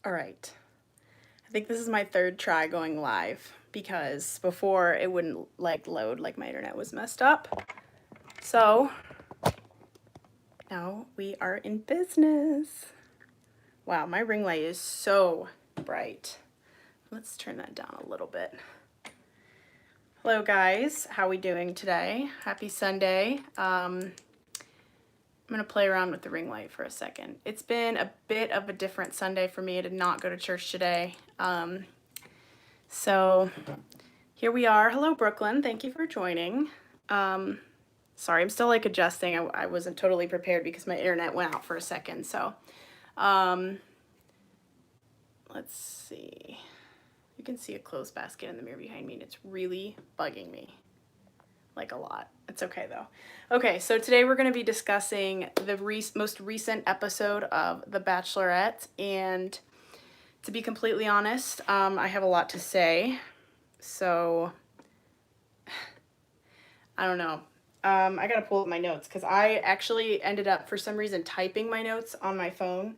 All right. I think this is my third try going live because before it wouldn't load, like my internet was messed up. So now we are in business. Wow, my ring light is so bright. Let's turn that down a little bit. Hello guys, how we doing today? Happy Sunday. I'm gonna play around with the ring light for a second. It's been a bit of a different Sunday for me. I did not go to church today. So here we are. Hello Brooklyn, thank you for joining. Sorry, I'm still like adjusting. I wasn't totally prepared because my internet went out for a second. So let's see. You can see a clothes basket in the mirror behind me and it's really bugging me. Like a lot. It's okay though. Okay, so today we're going to be discussing the most recent episode of The Bachelorette, and to be completely honest, I have a lot to say. So I don't know. I gotta pull up my notes because I actually ended up for some reason typing my notes on my phone.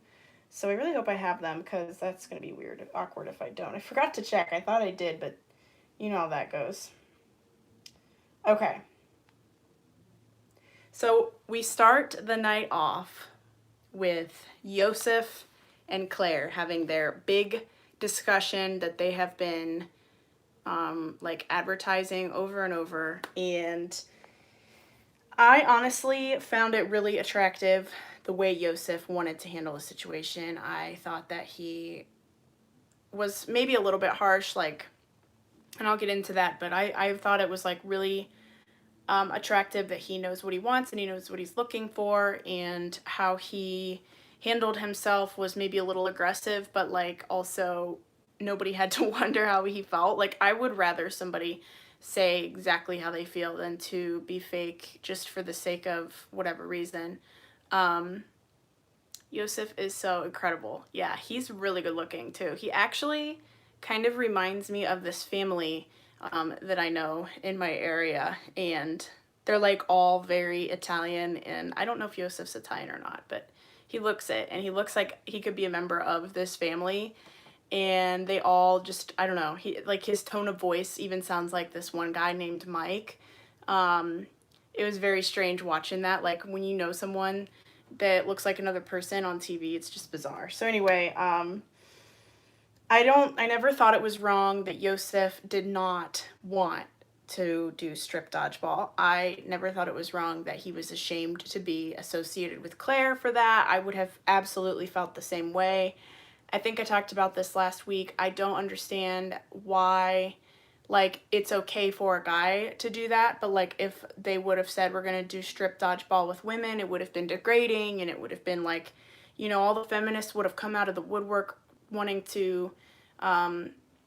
So I really hope I have them because that's gonna be weird, awkward if I don't. I forgot to check. I thought I did, but you know how that goes. Okay. So we start the night off with Yosef and Claire having their big discussion that they have been like advertising over and over, and I honestly found it really attractive the way Yosef wanted to handle the situation. I thought that he was maybe a little bit harsh, like, and I'll get into that, but I thought it was like really attractive that he knows what he wants and he knows what he's looking for, and how he handled himself was maybe a little aggressive, but like also nobody had to wonder how he felt. Like, I would rather somebody say exactly how they feel than to be fake just for the sake of whatever reason. Yosef is so incredible. Yeah, he's really good looking too. He actually kind of reminds me of this family that I know in my area, and they're like all very Italian, and I don't know if Yosef's Italian or not, but he looks it, and he looks like he could be a member of this family, and they all just, I don't know, he, like, his tone of voice even sounds like this one guy named Mike. It was very strange watching that, like when you know someone that looks like another person on TV, it's just bizarre. So anyway, I never thought it was wrong that Yosef did not want to do strip dodgeball. I never thought it was wrong that he was ashamed to be associated with Claire for that. I would have absolutely felt the same way. I think I talked about this last week. I don't understand why, like, it's okay for a guy to do that, but like if they would have said we're going to do strip dodgeball with women, it would have been degrading, and it would have been like, you know, all the feminists would have come out of the woodwork wanting to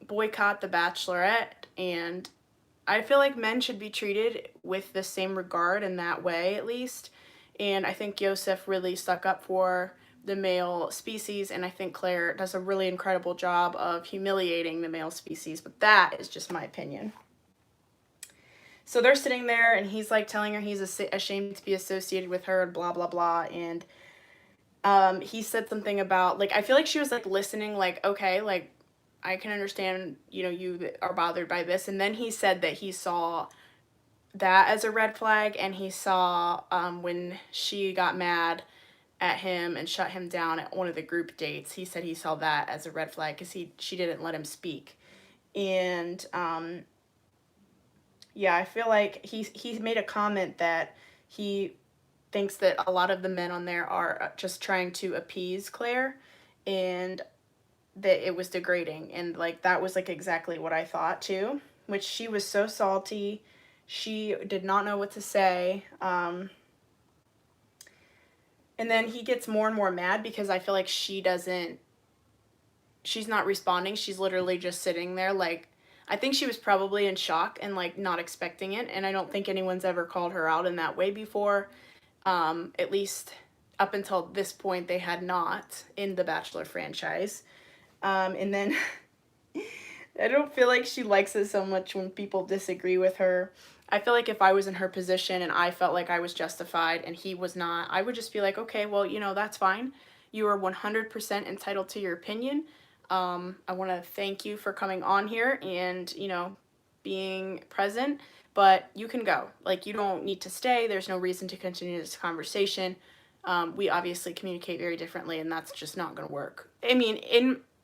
boycott the Bachelorette, and I feel like men should be treated with the same regard in that way, at least. And I think Yosef really stuck up for the male species, and I think Claire does a really incredible job of humiliating the male species, but that is just my opinion. So they're sitting there, and he's like telling her he's ashamed to be associated with her, blah blah blah, and he said something about, like, I feel like she was like listening, like, okay, like, I can understand, you know, you are bothered by this. And then he said that he saw that as a red flag, and he saw when she got mad at him and shut him down at one of the group dates, he said he saw that as a red flag because she didn't let him speak. And yeah, I feel like he made a comment that he thinks that a lot of the men on there are just trying to appease Claire, and that it was degrading, and like that was like exactly what I thought too, which she was so salty, she did not know what to say. And then he gets more and more mad because I feel like she's not responding, she's literally just sitting there, like, I think she was probably in shock and like not expecting it, and I don't think anyone's ever called her out in that way before. At least up until this point they had not in the Bachelor franchise. And then I don't feel like she likes it so much when people disagree with her. I feel like if I was in her position and I felt like I was justified and he was not, I would just be like, okay, well, you know, that's fine. You are 100% entitled to your opinion. I want to thank you for coming on here and, you know, being present, but you can go. Like, you don't need to stay. There's no reason to continue this conversation. We obviously communicate very differently, and that's just not going to work. I mean,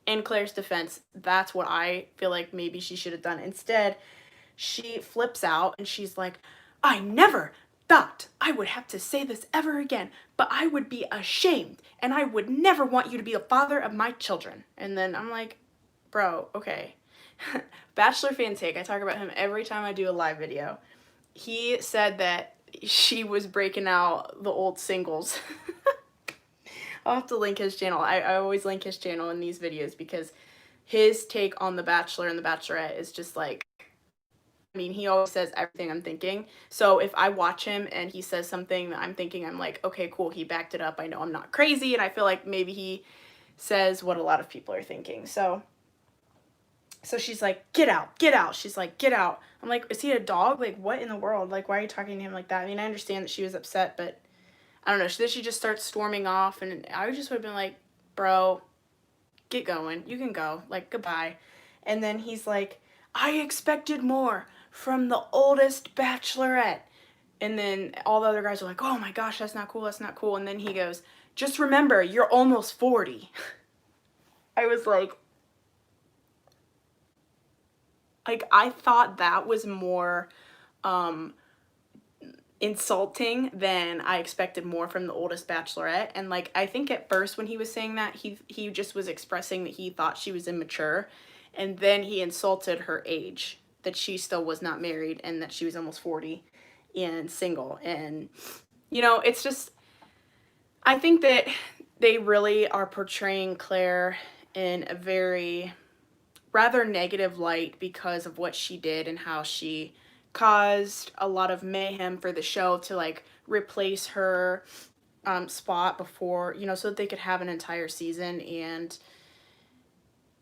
in Claire's defense, that's what I feel like maybe she should have done. Instead, she flips out and she's like, I never thought I would have to say this ever again, but I would be ashamed and I would never want you to be the father of my children. And then I'm like, bro, okay. Bachelor fan take, I talk about him every time I do a live video. He said that she was breaking out the old singles. I'll have to link his channel. I always link his channel in these videos because his take on The Bachelor and The Bachelorette is just like, I mean, he always says everything I'm thinking. So if I watch him and he says something that I'm thinking, I'm like, okay, cool, he backed it up. I know I'm not crazy, and I feel like maybe he says what a lot of people are thinking. So she's like, get out, get out. She's like, get out. I'm like, is he a dog? Like, what in the world? Like, why are you talking to him like that? I mean, I understand that she was upset, but I don't know. Then she just starts storming off, and I just would have been like, bro, get going. You can go. Like, goodbye. And then he's like, I expected more from the oldest bachelorette. And then all the other guys are like, oh my gosh, that's not cool, that's not cool. And then he goes, just remember, you're almost 40. I was like, I thought that was more insulting than I expected more from the oldest bachelorette. And like, I think at first when he was saying that, he just was expressing that he thought she was immature. And then he insulted her age, that she still was not married and that she was almost 40 and single. And, you know, it's just, I think that they really are portraying Claire in a very rather negative light because of what she did and how she caused a lot of mayhem for the show to like replace her spot before, you know, so that they could have an entire season. And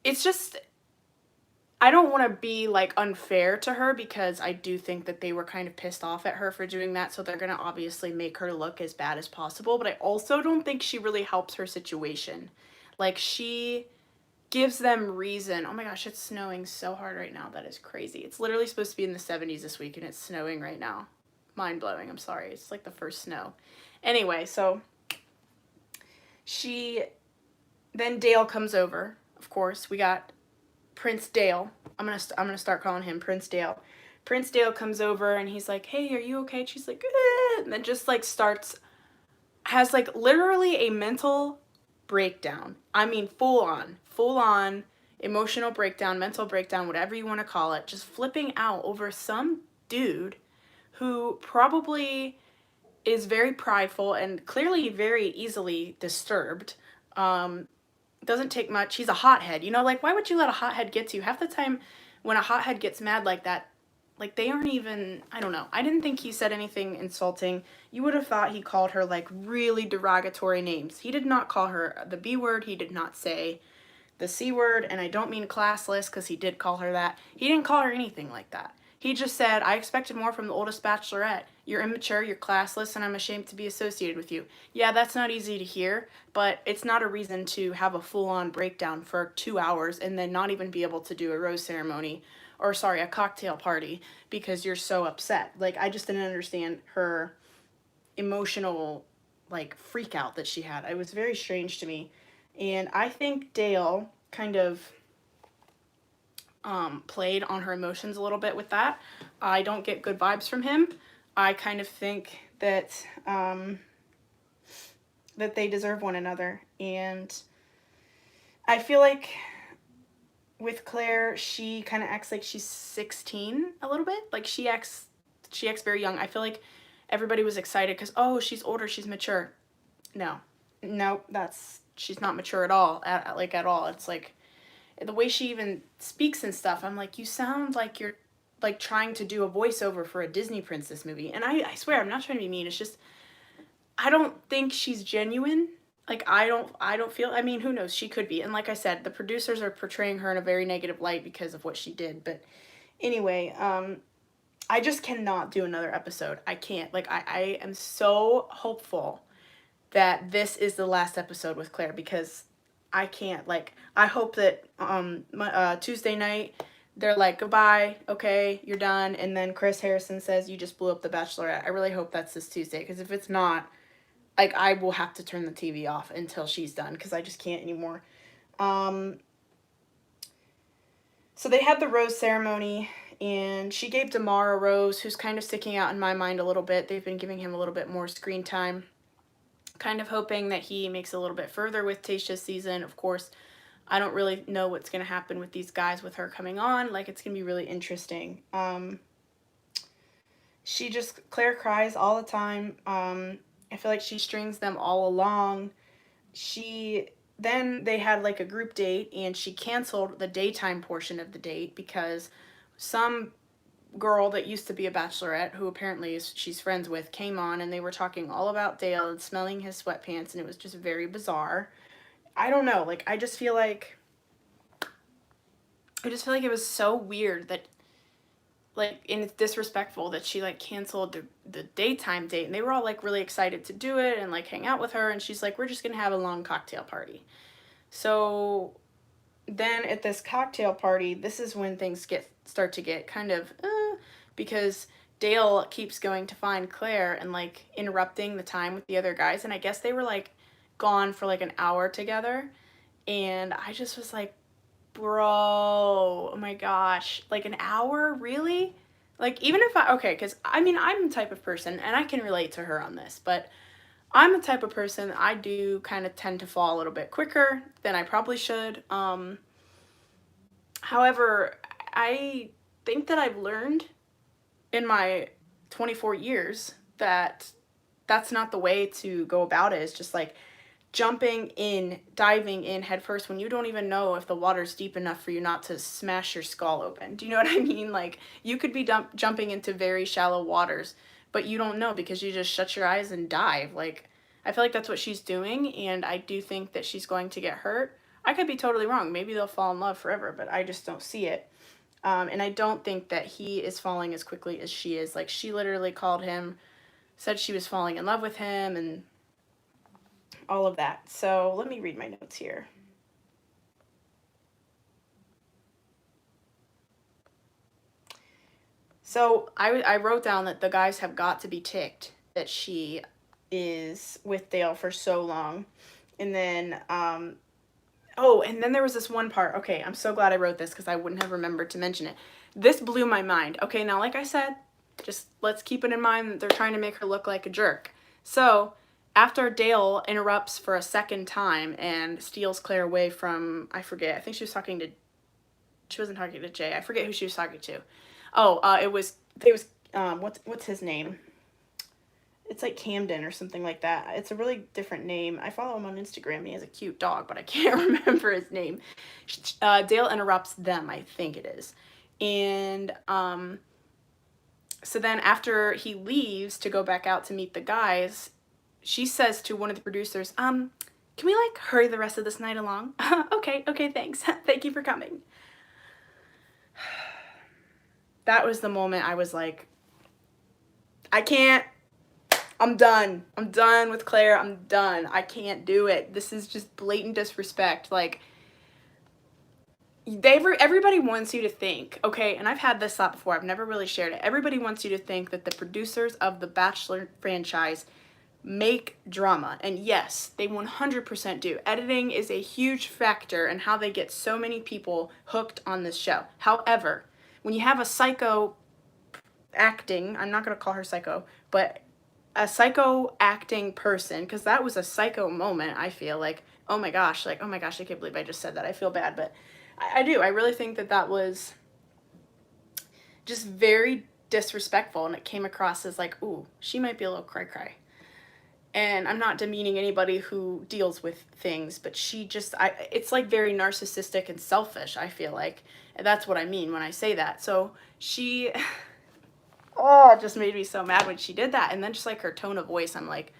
it's just, I don't want to be like unfair to her because I do think that they were kind of pissed off at her for doing that, so they're going to obviously make her look as bad as possible, but I also don't think she really helps her situation. Like, she gives them reason. Oh my gosh, it's snowing so hard right now. That is crazy. It's literally supposed to be in the 70s this week and it's snowing right now. Mind blowing. I'm sorry. It's like the first snow. Anyway, so then Dale comes over. Of course, we got Prince Dale. I'm gonna start calling him Prince Dale. Prince Dale comes over and he's like, hey, are you okay? And she's like, eh, and then just like has like literally a mental breakdown. I mean, full on emotional breakdown, mental breakdown, whatever you want to call it, just flipping out over some dude who probably is very prideful and clearly very easily disturbed. Doesn't take much. He's a hothead. You know, like, why would you let a hothead get to you? Half the time when a hothead gets mad like that, like, they aren't even, I don't know. I didn't think he said anything insulting. You would have thought he called her, like, really derogatory names. He did not call her the B word. He did not say the C word, and I don't mean classless because he did call her that. He didn't call her anything like that. He just said, I expected more from the oldest bachelorette. You're immature, you're classless, and I'm ashamed to be associated with you. Yeah, that's not easy to hear, but it's not a reason to have a full-on breakdown for 2 hours and then not even be able to do a rose ceremony, or sorry, a cocktail party, because you're so upset. Like, I just didn't understand her emotional, like, freak out that she had. It was very strange to me. And I think Dale kind of played on her emotions a little bit with that. I don't get good vibes from him. I kind of think that that they deserve one another, and I feel like with Claire, she kind of acts like she's 16 a little bit. Like, she acts very young. I feel like everybody was excited because, oh, she's older, she's mature. No, she's not mature at all. At all. It's like the way she even speaks and stuff. I'm like, you sound like you're like trying to do a voiceover for a Disney princess movie. And I swear, I'm not trying to be mean. It's just, I don't think she's genuine. Like, I don't feel, I mean, who knows? She could be. And like I said, the producers are portraying her in a very negative light because of what she did. But anyway, I just cannot do another episode. I can't. Like, I am so hopeful that this is the last episode with Claire, because I can't, like, I hope that Tuesday night they're like, goodbye, okay, you're done, and then Chris Harrison says you just blew up the Bachelorette. I really hope that's this Tuesday, because if it's not, like, I will have to turn the TV off until she's done, because I just can't anymore. So they had the rose ceremony, and she gave Damar a rose, who's kind of sticking out in my mind a little bit. They've been giving him a little bit more screen time. Kind of hoping that he makes a little bit further with Tayshia's season. Of course, I don't really know what's going to happen with these guys with her coming on. Like, it's going to be really interesting. Claire cries all the time. I feel like she strings them all along. Then they had like a group date, and she canceled the daytime portion of the date because some girl that used to be a bachelorette, who apparently she's friends with, came on, and they were talking all about Dale and smelling his sweatpants, and it was just very bizarre. I don't know, like, I just feel like it was so weird that, like, and it's disrespectful that she, like, canceled the daytime date, and they were all, like, really excited to do it and, like, hang out with her, and she's like, we're just gonna have a long cocktail party. So then at this cocktail party, this is when things start to get kind of, because Dale keeps going to find Claire and, like, interrupting the time with the other guys, and I guess they were, like, gone for, like, an hour together, and I just was like, bro, oh my gosh, like, an hour, really? Like, even if okay, because, I mean, I'm the type of person, and I can relate to her on this, but I'm the type of person, I do kind of tend to fall a little bit quicker than I probably should. However, I think that I've learned in my 24 years that that's not the way to go about it. It's just like jumping in, diving in head first when you don't even know if the water's deep enough for you not to smash your skull open. Do you know what I mean? Like, you could be jumping into very shallow waters, but you don't know because you just shut your eyes and dive. Like, I feel like that's what she's doing, and I do think that she's going to get hurt. I could be totally wrong. Maybe they'll fall in love forever, but I just don't see it. And I don't think that he is falling as quickly as she is. Like, she literally called him, said she was falling in love with him, and all of that. So let me read my notes here. So I wrote down that the guys have got to be ticked that she is with Dale for so long. And then, oh, and then there was this one part. Okay, I'm so glad I wrote this because I wouldn't have remembered to mention it. This blew my mind. Okay, now, like I said, just let's keep it in mind that they're trying to make her look like a jerk. So after Dale interrupts for a second time and steals Claire away from, I forget, I think she wasn't talking to Jay. I forget who she was talking to. Oh, it was, what's his name? It's like Camden or something like that. It's a really different name. I follow him on Instagram. He has a cute dog, but I can't remember his name. Dale interrupts them, I think it is. And so then after he leaves to go back out to meet the guys, she says to one of the producers, can we, like, hurry the rest of this night along? Okay, thanks. Thank you for coming. That was the moment I was like, I can't. I'm done. I'm done with Claire. I'm done. I can't do it. This is just blatant disrespect. Like, everybody wants you to think, okay, and I've had this thought before. I've never really shared it. Everybody wants you to think that the producers of the Bachelor franchise make drama. And yes, they 100% do. Editing is a huge factor in how they get so many people hooked on this show. However, when you have a psycho acting, I'm not going to call her psycho, but a psycho acting person, because that was a psycho moment, I feel like, oh my gosh, I can't believe I just said that. I feel bad, but I do. I really think that was just very disrespectful, and it came across as like, ooh, she might be a little cry. And I'm not demeaning anybody who deals with things, but it's like very narcissistic and selfish, I feel like. And that's what I mean when I say that. So she, oh, it just made me so mad when she did that. And then just like her tone of voice, I'm like,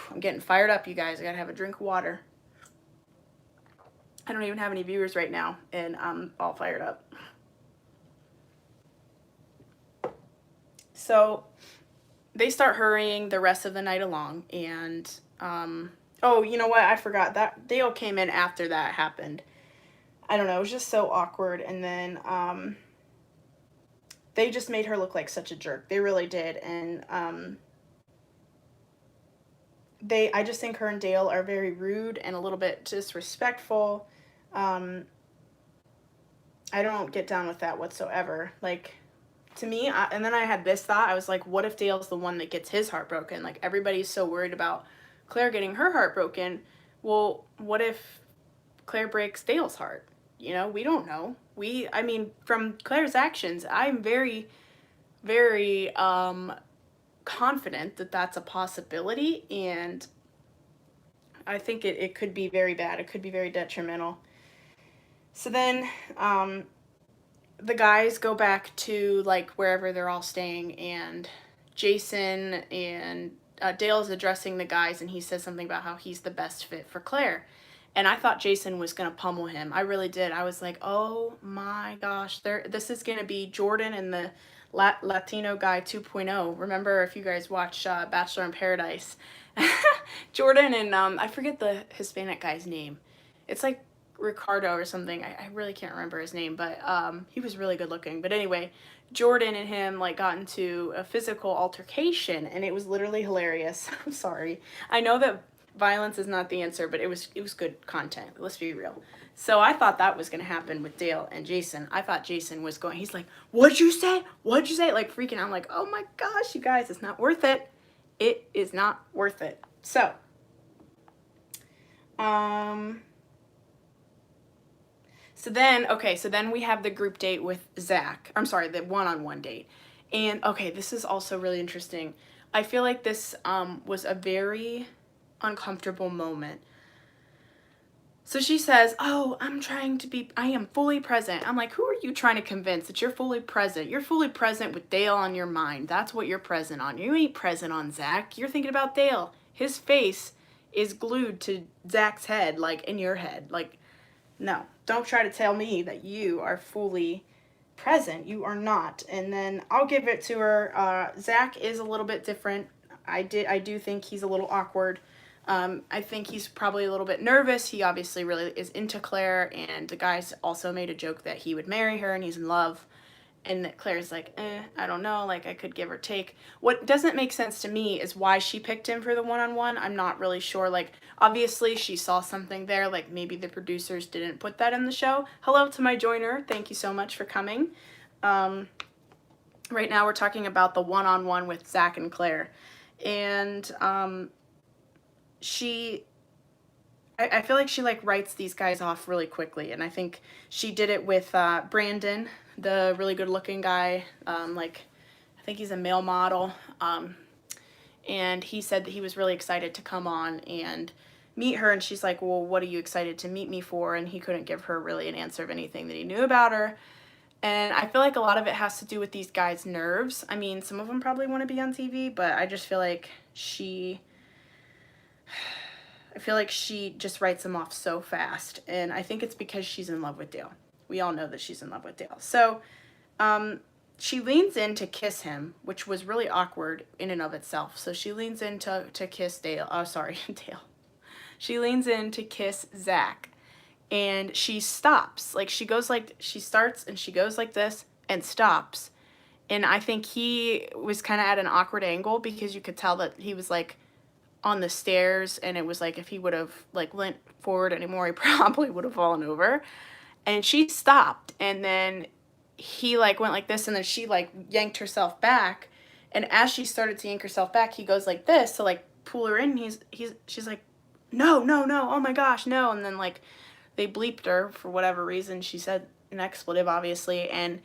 I'm getting fired up, you guys. I gotta have a drink of water. I don't even have any viewers right now, and I'm all fired up. So they start hurrying the rest of the night along, and Oh, you know what? I forgot that Dale came in after that happened. I don't know. It was just so awkward. And then they just made her look like such a jerk. They really did. And I just think her and Dale are very rude and a little bit disrespectful. I don't get down with that whatsoever. Like, to me, and then I had this thought. I was like, what if Dale's the one that gets his heart broken? Like, everybody's so worried about Claire getting her heart broken. Well, what if Claire breaks Dale's heart? You know, we don't know. I mean, from Claire's actions, I'm very, very confident that that's a possibility, and I think it could be very bad. It could be very detrimental. So then the guys go back to, like, wherever they're all staying, and Jason and Dale's addressing the guys, and he says something about how he's the best fit for Claire. And I thought Jason was going to pummel him. I really did. I was like, oh my gosh, this is going to be Jordan and the Latino guy 2.0. Remember, if you guys watch Bachelor in Paradise, Jordan and I forget the Hispanic guy's name. It's like Ricardo or something. I really can't remember his name, but he was really good looking. But anyway, Jordan and him like got into a physical altercation, and it was literally hilarious. I'm sorry. I know that violence is not the answer, but it was good content. Let's be real. So I thought that was going to happen with Dale and Jason. I thought Jason was going, he's like, what'd you say? What'd you say? Like freaking out. I'm like, oh my gosh, you guys, it's not worth it. It is not worth it. So, so then we have the group date with Zach. I'm sorry, the one-on-one date. And okay, this is also really interesting. I feel like this was a very uncomfortable moment. So she says, oh, I am fully present. I'm like, who are you trying to convince that you're fully present? You're fully present with Dale on your mind. That's what you're present on. You ain't present on Zach. You're thinking about Dale. His face is glued to Zach's head, like in your head. Like, no, don't try to tell me that you are fully present. You are not. And then I'll give it to her. Zach is a little bit different. I do think he's a little awkward. I think he's probably a little bit nervous. He obviously really is into Claire, and the guys also made a joke that he would marry her and he's in love, and that Claire's like, I don't know, like I could give or take. What doesn't make sense to me is why she picked him for the one-on-one. I'm not really sure. Like, obviously she saw something there, like maybe the producers didn't put that in the show. Hello to my joiner. Thank you so much for coming. Right now we're talking about the one-on-one with Zach and Claire. And I feel like she like writes these guys off really quickly, and I think she did it with Brandon, the really good looking guy. Like, I think he's a male model, and he said that he was really excited to come on and meet her, and she's like, well, what are you excited to meet me for? And he couldn't give her really an answer of anything that he knew about her. And I feel like a lot of it has to do with these guys' nerves. I mean, some of them probably want to be on TV, but I just feel like she just writes them off so fast. And I think it's because she's in love with Dale. We all know that she's in love with Dale. So she leans in to kiss him, which was really awkward in and of itself. So she leans in to kiss Dale. Oh, sorry, Dale. She leans in to kiss Zach. And she stops. Like, she starts and she goes like this and stops. And I think he was kind of at an awkward angle, because you could tell that he was like on the stairs, and it was like if he would have like leant forward anymore, he probably would have fallen over. And she stopped, and then he like went like this, and then she like yanked herself back, and as she started to yank herself back, he goes like this to like pull her in. She's like, no, oh my gosh, no. And then like they bleeped her for whatever reason. She said an expletive, obviously, and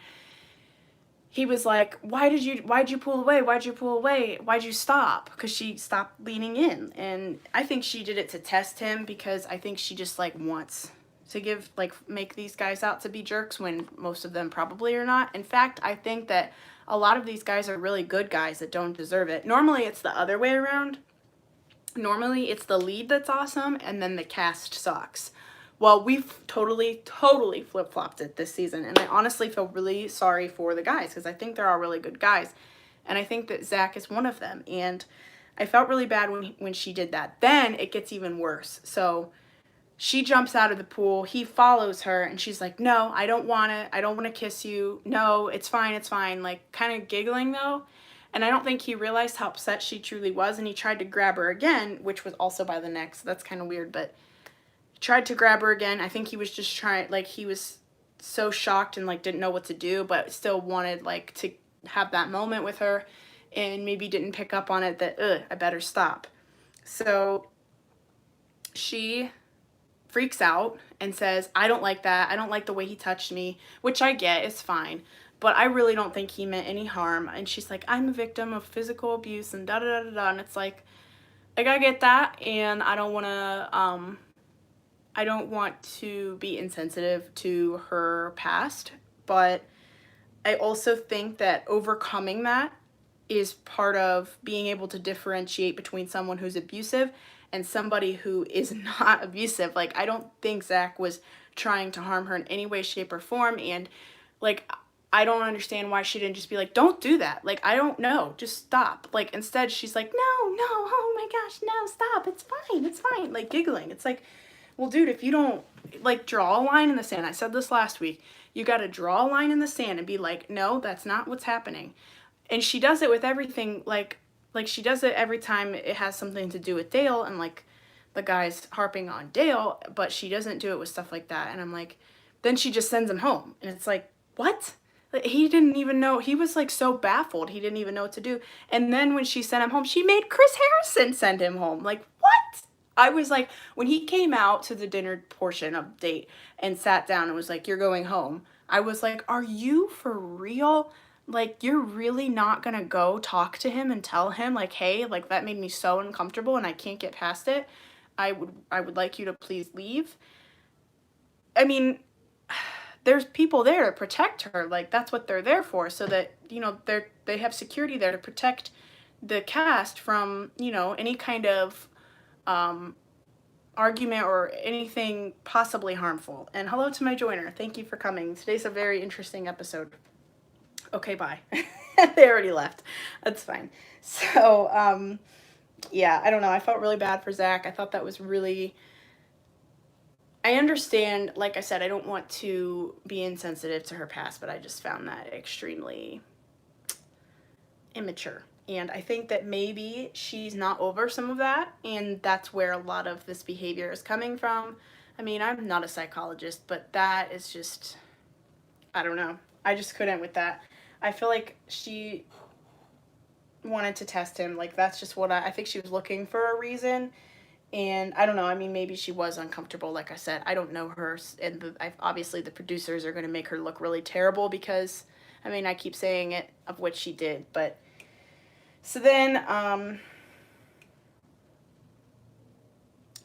he was like, why'd you pull away? Why'd you pull away? Why'd you stop? Because she stopped leaning in. And I think she did it to test him, because I think she just like wants to make these guys out to be jerks when most of them probably are not. In fact, I think that a lot of these guys are really good guys that don't deserve it. Normally it's the other way around. Normally it's the lead that's awesome and then the cast sucks. Well, we've totally flip-flopped it this season, and I honestly feel really sorry for the guys, because I think they're all really good guys, and I think that Zach is one of them. And I felt really bad when she did that. Then it gets even worse. So she jumps out of the pool. He follows her, and she's like, no, I don't want it. I don't want to kiss you. No, it's fine. It's fine. Like, kind of giggling, though. And I don't think he realized how upset she truly was, and he tried to grab her again, which was also by the neck, so that's kind of weird, but tried to grab her again. I think he was just trying, like, he was so shocked and, like, didn't know what to do, but still wanted, like, to have that moment with her, and maybe didn't pick up on it that, I better stop. So she freaks out and says, I don't like that. I don't like the way he touched me, which I get, it's fine. But I really don't think he meant any harm. And she's like, I'm a victim of physical abuse and da-da-da-da-da. And it's like I get that, and I don't want to be insensitive to her past. But I also think that overcoming that is part of being able to differentiate between someone who's abusive and somebody who is not abusive. Like, I don't think Zach was trying to harm her in any way, shape, or form, and, like, I don't understand why she didn't just be like, don't do that. Like, I don't know, just stop. Like, instead, she's like, no, oh my gosh, no, stop, it's fine, like, giggling. It's like, well, dude, if you don't, like, draw a line in the sand, I said this last week, you gotta draw a line in the sand and be like, no, that's not what's happening. And she does it with everything, like she does it every time it has something to do with Dale, and, like, the guy's harping on Dale, but she doesn't do it with stuff like that. And I'm like, then she just sends him home. And it's like, what? Like, he didn't even know. He was, like, so baffled. He didn't even know what to do. And then when she sent him home, she made Chris Harrison send him home. Like, what? I was like, when he came out to the dinner portion of the date and sat down and was like, you're going home, I was like, are you for real? Like, you're really not gonna go talk to him and tell him, like, hey, like, that made me so uncomfortable and I can't get past it. I would like you to please leave. I mean, there's people there to protect her. Like, that's what they're there for, so that, you know, they have security there to protect the cast from, you know, any kind of argument or anything possibly harmful. And hello to my joiner. Thank you for coming. Today's a very interesting episode. Okay, bye. They already left. That's fine. So, yeah, I don't know. I felt really bad for Zach. I thought that was really... I understand, like I said, I don't want to be insensitive to her past, but I just found that extremely immature. And I think that maybe she's not over some of that, and that's where a lot of this behavior is coming from. I mean, I'm not a psychologist, but that is just... I don't know. I just couldn't with that. I feel like she wanted to test him. Like, that's just what I think she was looking for a reason. And I don't know. I mean, maybe she was uncomfortable. Like I said, I don't know her. And obviously the producers are going to make her look really terrible because, I mean, I keep saying it of what she did. But so then,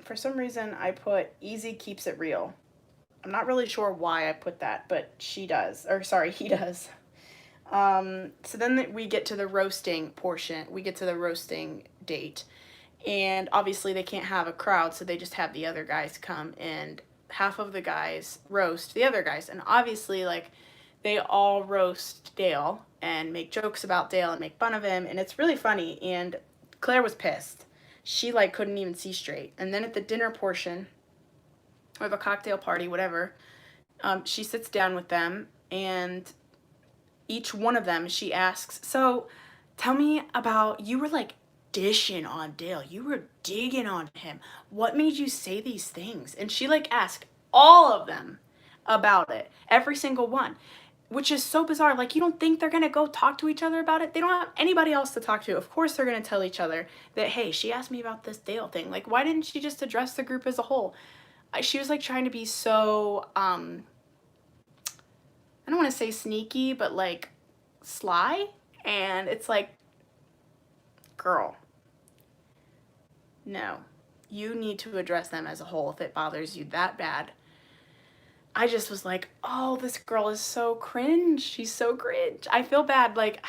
for some reason, I put easy keeps it real. I'm not really sure why I put that, but she does. Or sorry, he does. So then we get to the roasting portion. We get to the roasting date. And obviously they can't have a crowd, so they just have the other guys come, and half of the guys roast the other guys. And obviously, like, they all roast Dale and make jokes about Dale and make fun of him, and it's really funny. And Claire was pissed. She, like, couldn't even see straight. And then at the dinner portion, or the cocktail party, whatever, she sits down with them, and each one of them, she asks, so tell me about, you were, like, dishing on Dale. You were digging on him. What made you say these things? And she, like, asked all of them about it. Every single one. Which is so bizarre. Like, you don't think they're going to go talk to each other about it? They don't have anybody else to talk to. Of course they're going to tell each other that, hey, she asked me about this Dale thing. Like, why didn't she just address the group as a whole? She was, like, trying to be so, I don't want to say sneaky, but, like, sly. And it's like, girl, no, you need to address them as a whole if it bothers you that bad. I just was like, oh, this girl is so cringe. She's so cringe. I feel bad. Like,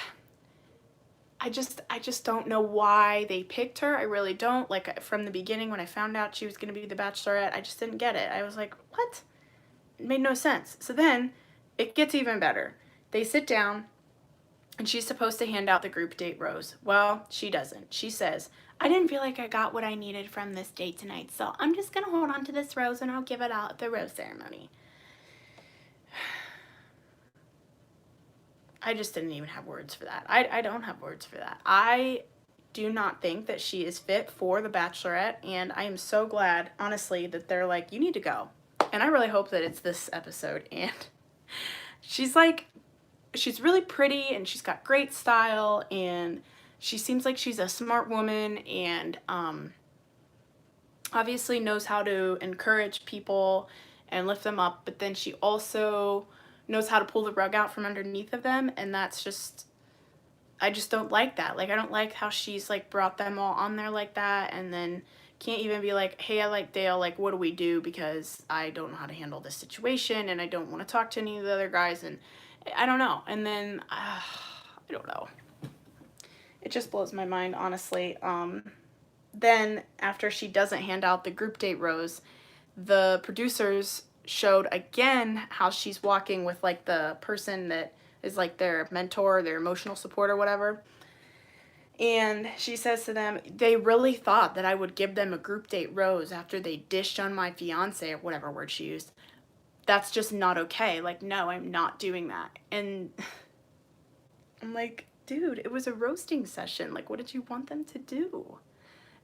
I just don't know why they picked her. I really don't. Like, from the beginning when I found out she was going to be the Bachelorette, I just didn't get it. I was like, what? It made no sense. So then it gets even better. They sit down and she's supposed to hand out the group date rose. Well, she doesn't. She says, I didn't feel like I got what I needed from this date tonight, so I'm just going to hold on to this rose and I'll give it out at the rose ceremony. I just didn't even have words for that. I don't have words for that. I do not think that she is fit for The Bachelorette, and I am so glad, honestly, that they're like, you need to go. And I really hope that it's this episode. And she's like, she's really pretty, and she's got great style, and she seems like she's a smart woman, and obviously knows how to encourage people and lift them up, but then she also knows how to pull the rug out from underneath of them, and that's just, I just don't like that. Like, I don't like how she's like brought them all on there like that, and then can't even be like, hey, I like Dale, like, what do we do, because I don't know how to handle this situation, and I don't want to talk to any of the other guys, and I don't know. And then I don't know, it just blows my mind, honestly. Then after she doesn't hand out the group date rose, the producers showed again how she's walking with like the person that is like their mentor, their emotional support or whatever. And she says to them, they really thought that I would give them a group date rose after they dished on my fiance, or whatever word she used. That's just not okay. Like, no, I'm not doing that. And I'm like, dude, it was a roasting session. Like, what did you want them to do?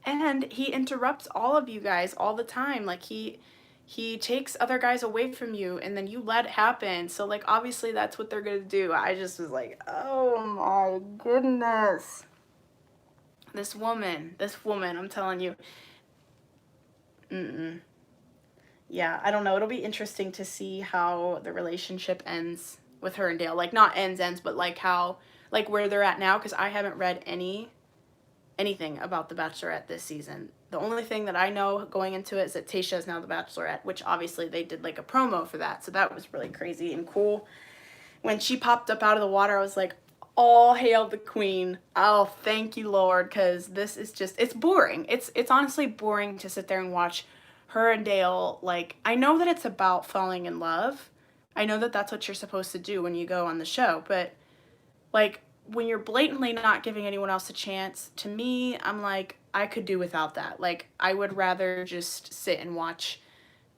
And he interrupts all of you guys all the time. Like, he takes other guys away from you, and then you let it happen. So, like, obviously that's what they're gonna do. I just was like, oh my goodness. This woman, I'm telling you. Yeah, I don't know. It'll be interesting to see how the relationship ends with her and Dale. Like, not ends, but like how, like where they're at now, because I haven't read anything about The Bachelorette this season. The only thing that I know going into it is that Tayshia is now The Bachelorette, which obviously they did like a promo for that, so that was really crazy and cool. When she popped up out of the water, I was like, all hail the queen. Oh, thank you, Lord, because this is just, it's boring. It's honestly boring to sit there and watch her and Dale. Like, I know that it's about falling in love. I know that that's what you're supposed to do when you go on the show, but like, when you're blatantly not giving anyone else a chance, to me, I'm like, I could do without that. Like, I would rather just sit and watch,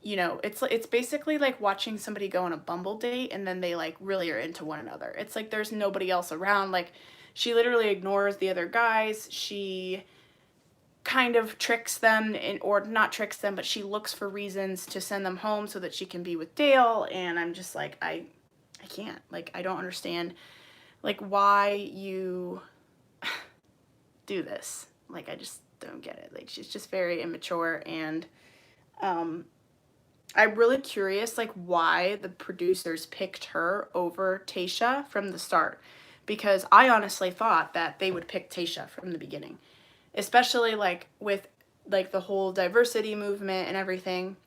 you know, it's basically like watching somebody go on a Bumble date and then they like really are into one another. It's like there's nobody else around. Like, she literally ignores the other guys. She kind of tricks them, or not tricks them, but she looks for reasons to send them home so that she can be with Dale. And I'm just like, I can't. Like, I don't understand, like, why you do this. Like, I just don't get it. Like, she's just very immature, and I'm really curious, like, why the producers picked her over Tayshia from the start, because I honestly thought that they would pick Tayshia from the beginning, especially like with like the whole diversity movement and everything.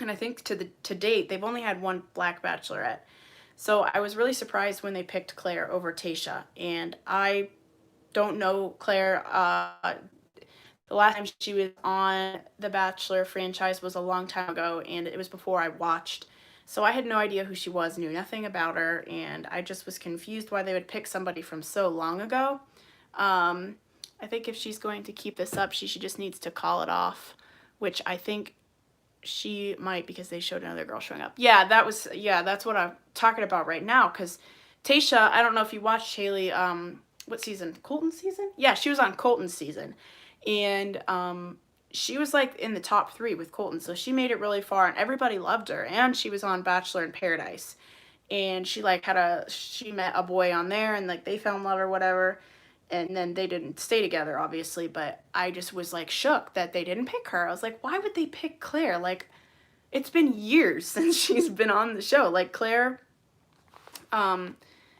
And I think to date they've only had one black bachelorette, so I was really surprised when they picked Clare over Tayshia. And I don't know Clare. The last time she was on the Bachelor franchise was a long time ago, and it was before I watched. So I had no idea who she was, knew nothing about her, and I just was confused why they would pick somebody from so long ago. I think if she's going to keep this up, she just needs to call it off, which I think she might, because they showed another girl showing up. Yeah, that's what I'm talking about right now, because Tayshia, I don't know if you watched Haley, what season? Colton's season? Yeah, she was on Colton's season. And she was like in the top 3 with Colton, so she made it really far, and everybody loved her. And she was on Bachelor in Paradise, and she like she met a boy on there, and like they fell in love or whatever, and then they didn't stay together, obviously. But I just was like shook that they didn't pick her. I was like, why would they pick Clare? Like, it's been years since she's been on the show. Like, Clare,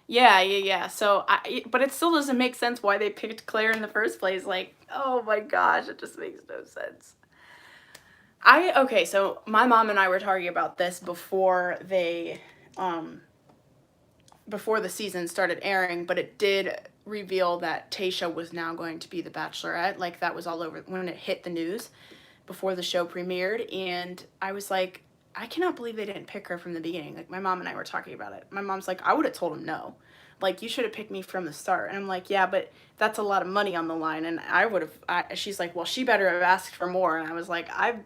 yeah. So, but it still doesn't make sense why they picked Clare in the first place. Like, oh my gosh, it just makes no sense. Okay, so my mom and I were talking about this before before the season started airing, but it did reveal that Tayshia was now going to be the Bachelorette. Like, that was all over when it hit the news before the show premiered, and I was like, I cannot believe they didn't pick her from the beginning. Like, my mom and I were talking about it. My mom's like, I would have told him no. Like, you should have picked me from the start. And I'm like, yeah, but that's a lot of money on the line. And I would have, she's like, well, she better have asked for more. And I was like, I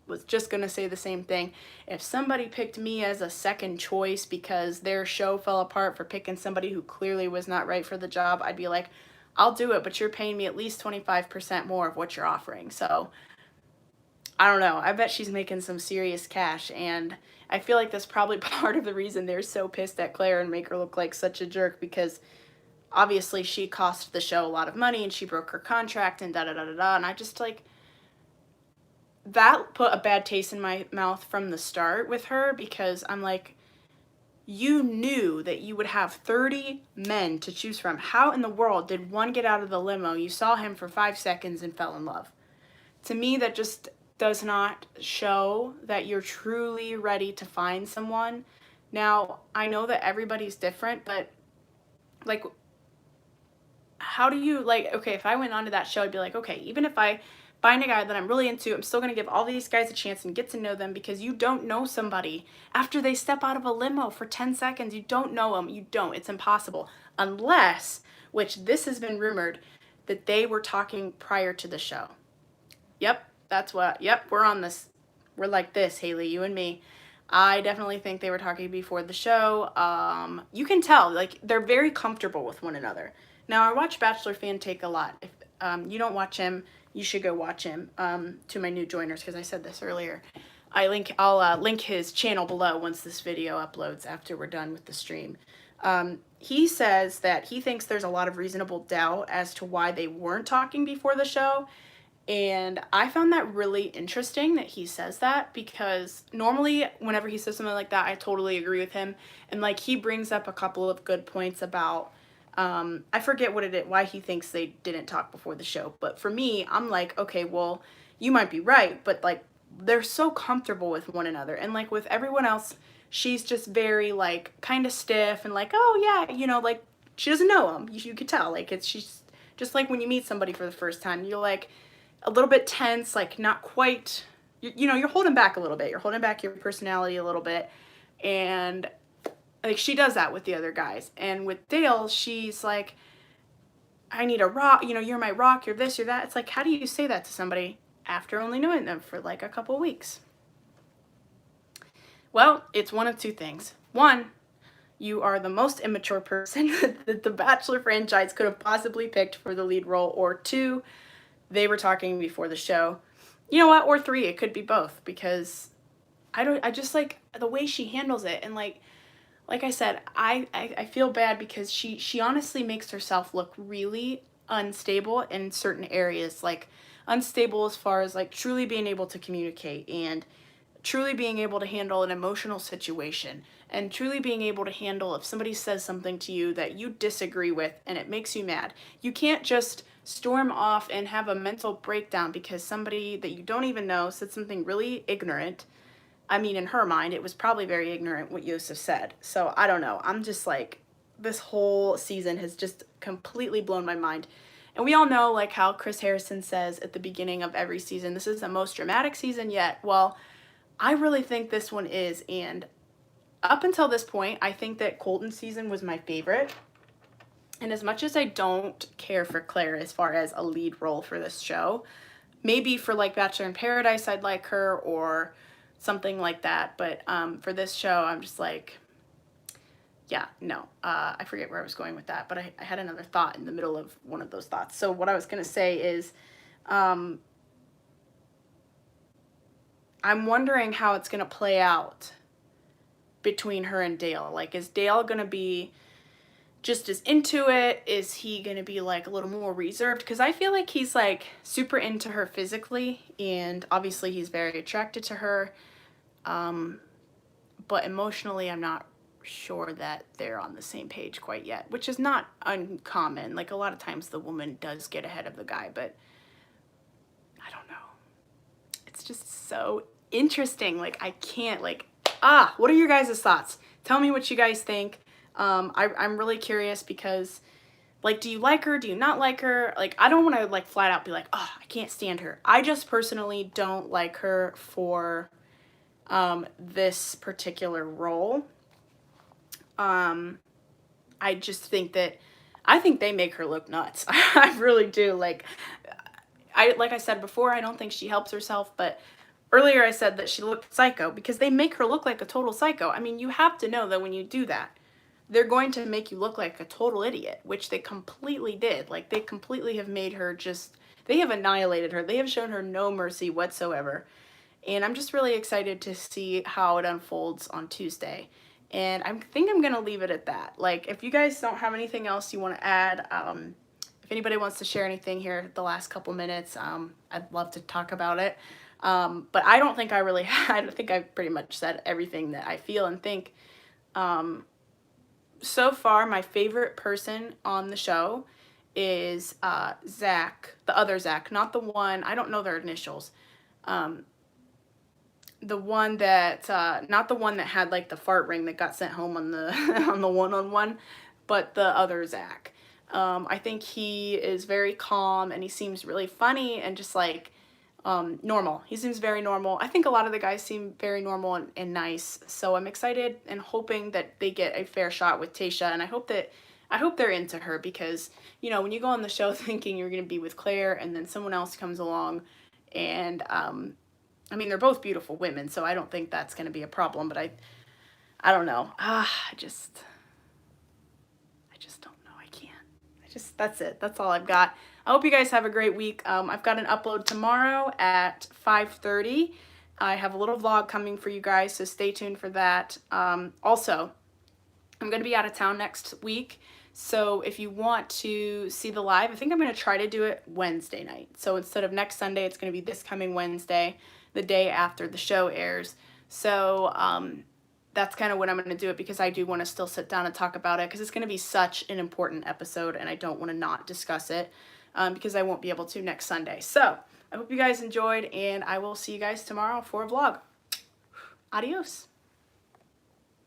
was just going to say the same thing. If somebody picked me as a second choice because their show fell apart for picking somebody who clearly was not right for the job, I'd be like, I'll do it, but you're paying me at least 25% more of what you're offering. So I don't know. I bet she's making some serious cash, and I feel like that's probably part of the reason they're so pissed at Claire and make her look like such a jerk, because obviously she cost the show a lot of money and she broke her contract and da da da da da. And I just like, that put a bad taste in my mouth from the start with her, because I'm like, you knew that you would have 30 men to choose from. How in the world did one get out of the limo? You saw him for 5 seconds and fell in love. To me, that just does not show that you're truly ready to find someone. Now, I know that everybody's different, but like, how do you, like, okay, if I went onto that show, I'd be like, okay, even if I find a guy that I'm really into, I'm still going to give all these guys a chance and get to know them, because you don't know somebody after they step out of a limo for 10 seconds. You don't know them. You don't. It's impossible. Unless, which this has been rumored, that they were talking prior to the show. Yep, that's what, yep, we're on this. We're like this, Haley, you and me. I definitely think they were talking before the show. You can tell, like, they're very comfortable with one another. Now, I watch Bachelor Fan Take a lot. If you don't watch him, you should go watch him, to my new joiners, because I said this earlier. I'll link his channel below once this video uploads after we're done with the stream. He says that he thinks there's a lot of reasonable doubt as to why they weren't talking before the show. And I found that really interesting that he says that, because normally whenever he says something like that, I totally agree with him. And like, he brings up a couple of good points about, I forget what it is, why he thinks they didn't talk before the show. But for me, I'm like, okay, well, you might be right, but like, they're so comfortable with one another. And like with everyone else, she's just very like kind of stiff and like, oh yeah, you know, like she doesn't know him. You could tell, like, she's just like when you meet somebody for the first time, you're like a little bit tense, like not quite, you know, you're holding back a little bit. You're holding back your personality a little bit. And like, she does that with the other guys. And with Dale, she's like, I need a rock, you know, you're my rock, you're this, you're that. It's like, how do you say that to somebody after only knowing them for like a couple weeks? Well, it's one of two things. One, you are the most immature person that the Bachelor franchise could have possibly picked for the lead role. Or two, they were talking before the show. You know what? Or three, it could be both, because I just like the way she handles it. And like I said, I feel bad because she honestly makes herself look really unstable in certain areas, like unstable as far as like truly being able to communicate and truly being able to handle an emotional situation, and truly being able to handle if somebody says something to you that you disagree with and it makes you mad. You can't just storm off and have a mental breakdown because somebody that you don't even know said something really ignorant. I mean, in her mind, it was probably very ignorant what Yosef said. So I don't know. I'm just like, this whole season has just completely blown my mind. And we all know, like, how Chris Harrison says at the beginning of every season, this is the most dramatic season yet. Well, I really think this one is. And up until this point, I think that Colton's season was my favorite. And as much as I don't care for Claire as far as a lead role for this show, maybe for like Bachelor in Paradise, I'd like her, or something like that. But for this show, I'm just like, yeah, no. I forget where I was going with that, but I had another thought in the middle of one of those thoughts. So what I was going to say is, I'm wondering how it's going to play out between her and Dale. Like, is Dale going to be just as into it? Is he going to be like a little more reserved? Because I feel like he's like super into her physically, and obviously he's very attracted to her. But emotionally, I'm not sure that they're on the same page quite yet, which is not uncommon. Like, a lot of times the woman does get ahead of the guy, but I don't know. It's just so interesting. Like, I can't, like, what are your guys' thoughts? Tell me what you guys think. I'm really curious because, like, do you like her? Do you not like her? Like, I don't want to, like, flat out be like, oh, I can't stand her. I just personally don't like her for this particular role. I just think that, I think they make her look nuts. I really do. Like I said before, I don't think she helps herself, but earlier I said that she looked psycho because they make her look like a total psycho. I mean, you have to know that when you do that, they're going to make you look like a total idiot, which they completely did. Like, they completely have made her just, they have annihilated her. They have shown her no mercy whatsoever. And I'm just really excited to see how it unfolds on Tuesday. And I think I'm going to leave it at that. Like, if you guys don't have anything else you want to add, if anybody wants to share anything here the last couple minutes, I'd love to talk about it. But I don't think I really had, I think I pretty much said everything that I feel and think. So far, my favorite person on the show is Zach, the other Zach, not the one, I don't know their initials. The one that, not the one that had like the fart ring that got sent home on the on the one-on-one, but the other Zach. I think he is very calm and he seems really funny and just like normal. He seems very normal. I think a lot of the guys seem very normal and nice. So I'm excited and hoping that they get a fair shot with Tayshia, and I hope they're into her, because, you know, when you go on the show thinking you're going to be with Claire and then someone else comes along, and I mean, they're both beautiful women, so I don't think that's going to be a problem, but I don't know. I just don't know. I can't. That's it. That's all I've got. I hope you guys have a great week. I've got an upload tomorrow at 5:30. I have a little vlog coming for you guys, so stay tuned for that. Also, I'm going to be out of town next week, so if you want to see the live, I think I'm going to try to do it Wednesday night. So instead of next Sunday, it's going to be this coming Wednesday, the day after the show airs. So that's kind of when I'm going to do it, because I do want to still sit down and talk about it, because it's going to be such an important episode and I don't want to not discuss it, because I won't be able to next Sunday. So I hope you guys enjoyed, and I will see you guys tomorrow for a vlog. Adios.